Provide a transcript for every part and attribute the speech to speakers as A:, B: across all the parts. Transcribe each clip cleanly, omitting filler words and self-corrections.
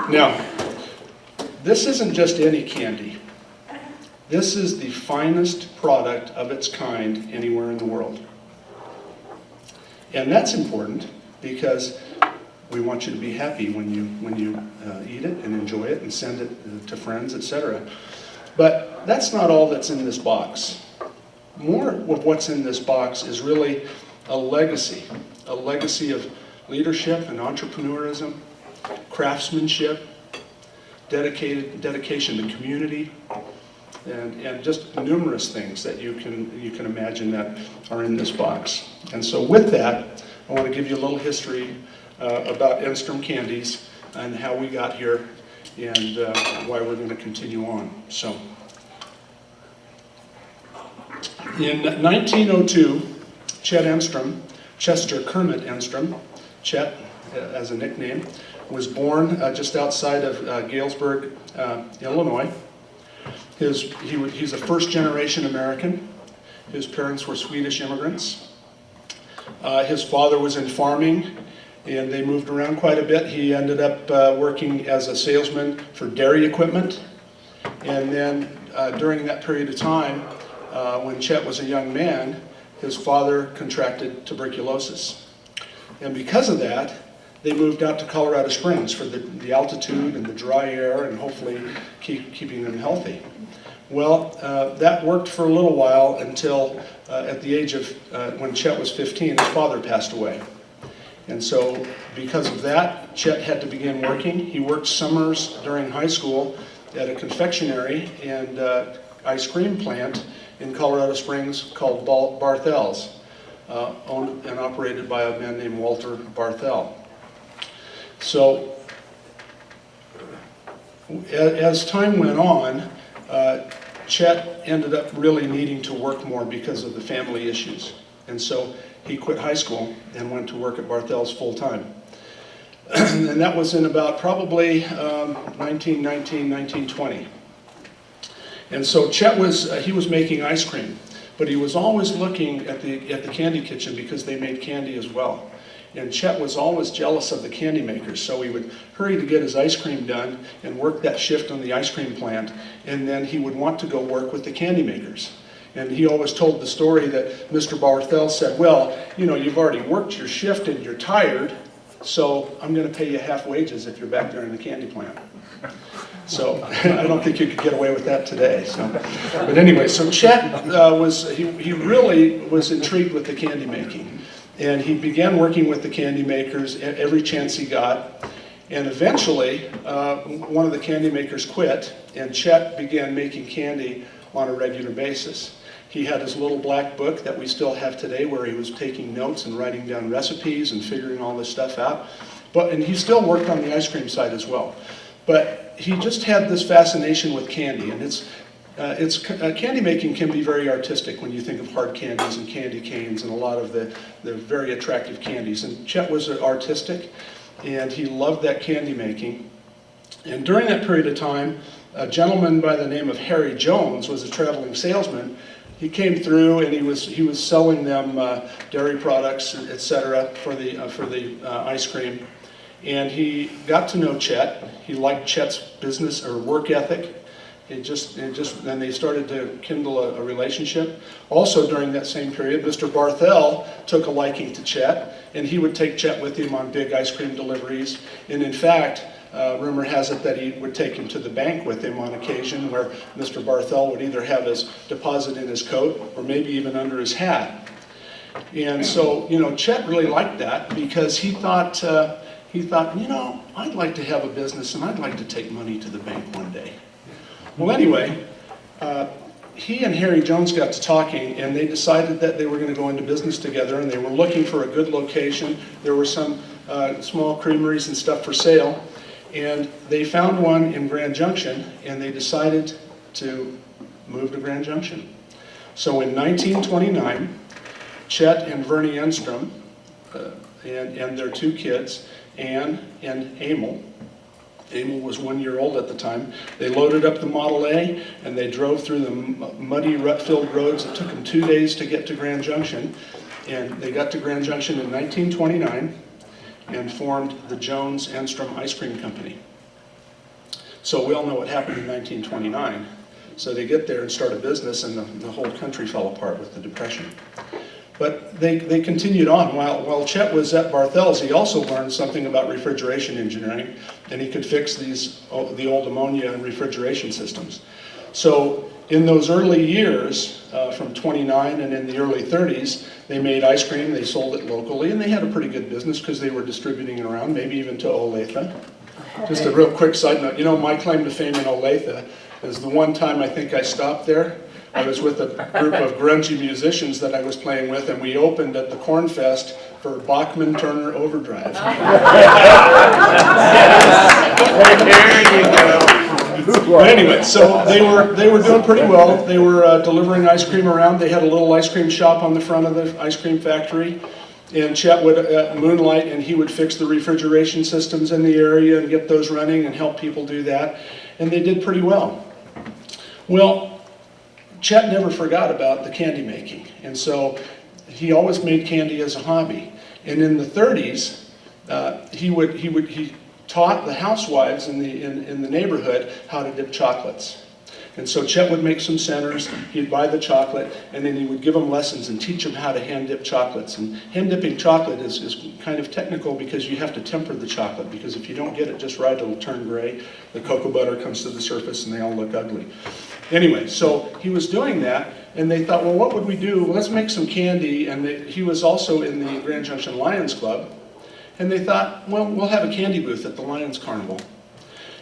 A: Now, this isn't just any candy. This is the finest product of its kind anywhere in the world. And that's important because we want you to be happy when you eat it and enjoy it and send it to friends, etc. But that's not all that's in this box. More of what's in this box is really a legacy of leadership and entrepreneurism, craftsmanship, dedication to community, and just numerous things that you can imagine that are in this box. And so with that, I want to give you a little history about Enstrom Candies and how we got here and why we're going to continue on. So, in 1902, Chet Enstrom, Chester Kermit Enstrom, Chet as a nickname, was born just outside of Galesburg, Illinois. He's a first-generation American. His parents were Swedish immigrants. His father was in farming, and they moved around quite a bit. He ended up working as a salesman for dairy equipment. And then during that period of time, when Chet was a young man, his father contracted tuberculosis. And because of that, they moved out to Colorado Springs for the altitude and the dry air and hopefully keeping them healthy. Well, that worked for a little while until at the age of, when Chet was 15, his father passed away. And so because of that, Chet had to begin working. He worked summers during high school at a confectionery and ice cream plant in Colorado Springs called Barthel's, owned and operated by a man named Walter Barthel. So as time went on, Chet ended up really needing to work more because of the family issues. And so he quit high school and went to work at Barthel's full time. And that was in about probably 1919, 1920. And so Chet was making ice cream, but he was always looking at the candy kitchen because they made candy as well. And Chet was always jealous of the candy makers, so he would hurry to get his ice cream done and work that shift on the ice cream plant, and then he would want to go work with the candy makers. And he always told the story that Mr. Barthel said, well, you know, you've already worked your shift and you're tired, so I'm going to pay you half wages if you're back there in the candy plant. So I don't think you could get away with that today. So, but anyway, so Chet he really was intrigued with the candy making. And he began working with the candy makers every chance he got. And eventually, one of the candy makers quit, and Chet began making candy on a regular basis. He had his little black book that we still have today where he was taking notes and writing down recipes and figuring all this stuff out. And he still worked on the ice cream side as well. But he just had this fascination with candy, and candy making can be very artistic when you think of hard candies and candy canes and a lot of the very attractive candies. And Chet was artistic, and he loved that candy making. And during that period of time, a gentleman by the name of Harry Jones was a traveling salesman. He came through and he was selling them dairy products, etc., for the ice cream. And he got to know Chet. He liked Chet's business or work ethic. Then they started to kindle a relationship. Also during that same period, Mr. Barthel took a liking to Chet, and he would take Chet with him on big ice cream deliveries. And in fact, rumor has it that he would take him to the bank with him on occasion, where Mr. Barthel would either have his deposit in his coat or maybe even under his hat. And so, you know, Chet really liked that because he thought, you know, I'd like to have a business and I'd like to take money to the bank one day. Well, anyway, he and Harry Jones got to talking, and they decided that they were going to go into business together, and they were looking for a good location. There were some small creameries and stuff for sale, and they found one in Grand Junction, and they decided to move to Grand Junction. So in 1929, Chet and Vernie Enstrom and their two kids, Ann and Emil was 1 year old at the time. They loaded up the Model A and they drove through the muddy, rut-filled roads. It took them 2 days to get to Grand Junction. And they got to Grand Junction in 1929 and formed the Jones Enstrom Ice Cream Company. So we all know what happened in 1929. So they get there and start a business, and the whole country fell apart with the Depression. But they continued on. While Chet was at Barthel's, he also learned something about refrigeration engineering, and he could fix the old ammonia and refrigeration systems. So in those early years, from 29 and in the early 30s, they made ice cream, they sold it locally, and they had a pretty good business because they were distributing it around, maybe even to Olathe. Just a real quick side note, you know, my claim to fame in Olathe is the one time I think I stopped there. I was with a group of grungy musicians that I was playing with, and we opened at the Corn Fest for Bachman Turner Overdrive.
B: There you go.
A: But anyway, so they were doing pretty well. They were delivering ice cream around. They had a little ice cream shop on the front of the ice cream factory. And Chet would moonlight, and he would fix the refrigeration systems in the area and get those running and help people do that. And they did pretty well. Well, Chet never forgot about the candy making, and so he always made candy as a hobby. And in the 30s, he taught the housewives in the neighborhood how to dip chocolates. And so Chet would make some centers, he'd buy the chocolate, and then he would give them lessons and teach them how to hand dip chocolates. And hand dipping chocolate is kind of technical because you have to temper the chocolate, because if you don't get it just right, it'll turn gray. The cocoa butter comes to the surface and they all look ugly. Anyway, so he was doing that, and they thought, well, what would we do? Well, let's make some candy. And he was also in the Grand Junction Lions Club. And they thought, well, we'll have a candy booth at the Lions Carnival.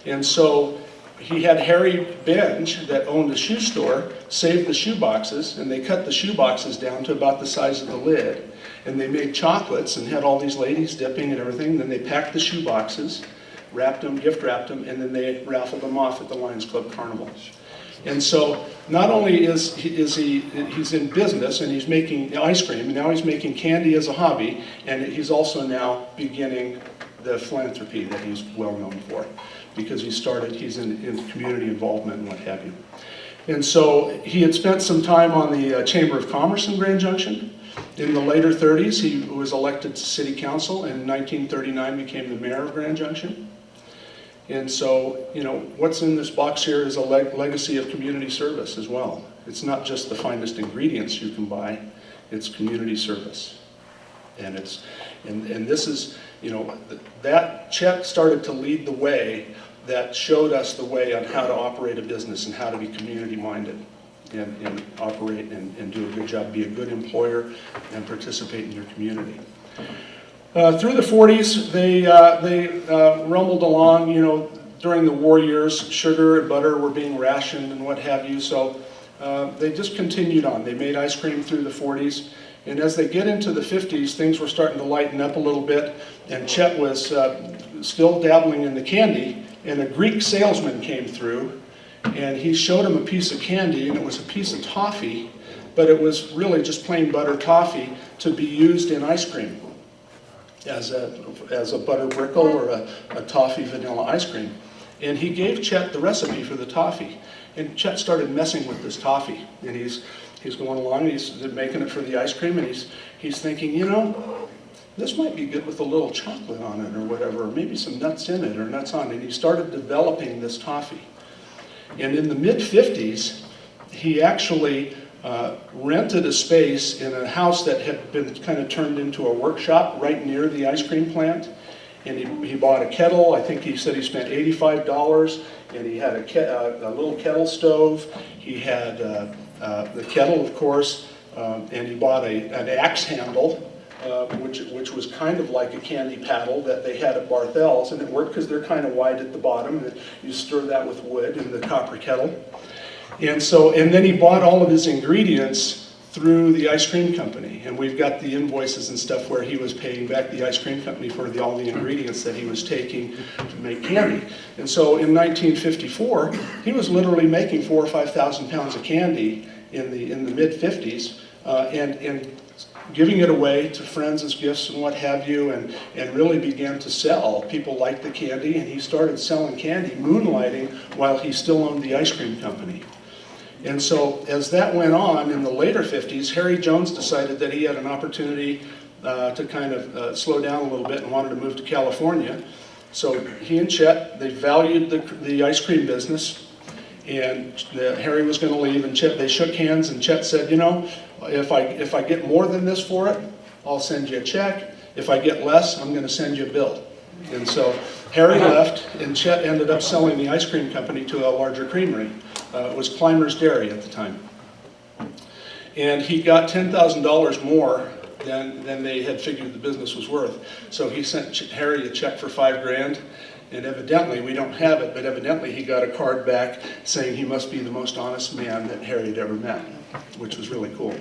A: And so he had Harry Benge, that owned a shoe store, save the shoe boxes, and they cut the shoe boxes down to about the size of the lid. And they made chocolates and had all these ladies dipping and everything. Then they packed the shoe boxes, wrapped them, gift wrapped them, and then they raffled them off at the Lions Club Carnival. And so not only is he's in business and he's making ice cream, and now he's making candy as a hobby, and he's also now beginning the philanthropy that he's well known for, because he's in community involvement and what have you. And so he had spent some time on the Chamber of Commerce in Grand Junction. In the later 30s, he was elected to city council, and in 1939 became the mayor of Grand Junction. And so, you know, what's in this box here is a legacy of community service as well. It's not just the finest ingredients you can buy, it's community service. And this is, you know, that Chet started to lead the way that showed us the way on how to operate a business and how to be community minded and operate and do a good job, be a good employer and participate in your community. Through the 40s, they rumbled along, you know, during the war years, sugar and butter were being rationed and what have you, so they just continued on. They made ice cream through the 40s, and as they get into the 50s, things were starting to lighten up a little bit, and Chet was still dabbling in the candy, and a Greek salesman came through, and he showed him a piece of candy, and it was a piece of toffee, but it was really just plain butter toffee to be used in ice cream as a butter brickle or a toffee vanilla ice cream. And he gave Chet the recipe for the toffee. And Chet started messing with this toffee. And he's going along, he's making it for the ice cream, and he's thinking, you know, this might be good with a little chocolate on it or whatever, or maybe some nuts in it or nuts on it. And he started developing this toffee. And in the mid-50s, he actually rented a space in a house that had been kind of turned into a workshop right near the ice cream plant. And he bought a kettle. I think he said he spent $85, and he had a little kettle stove. He had the kettle, of course, and he bought an axe handle, which was kind of like a candy paddle that they had at Barthel's, and it worked because they're kind of wide at the bottom, and you stir that with wood in the copper kettle. And then he bought all of his ingredients through the ice cream company, and we've got the invoices and stuff where he was paying back the ice cream company for all the ingredients that he was taking to make candy. And so in 1954, he was literally making 4,000 or 5,000 pounds of candy in the mid-50s, and giving it away to friends as gifts and what have you, and really began to sell. People liked the candy, and he started selling candy, moonlighting, while he still owned the ice cream company. And so as that went on in the later 50s, Harry Jones decided that he had an opportunity to kind of slow down a little bit and wanted to move to California. So he and Chet, they valued the ice cream business, and Harry was going to leave, and Chet, they shook hands, and Chet said, you know, if I get more than this for it, I'll send you a check. If I get less, I'm going to send you a bill. And so Harry left, and Chet ended up selling the ice cream company to a larger creamery. It was Clymer's Dairy at the time. And he got $10,000 more than they had figured the business was worth. So he sent Harry a check for $5,000, and evidently, we don't have it, but evidently he got a card back saying he must be the most honest man that Harry had ever met, which was really cool.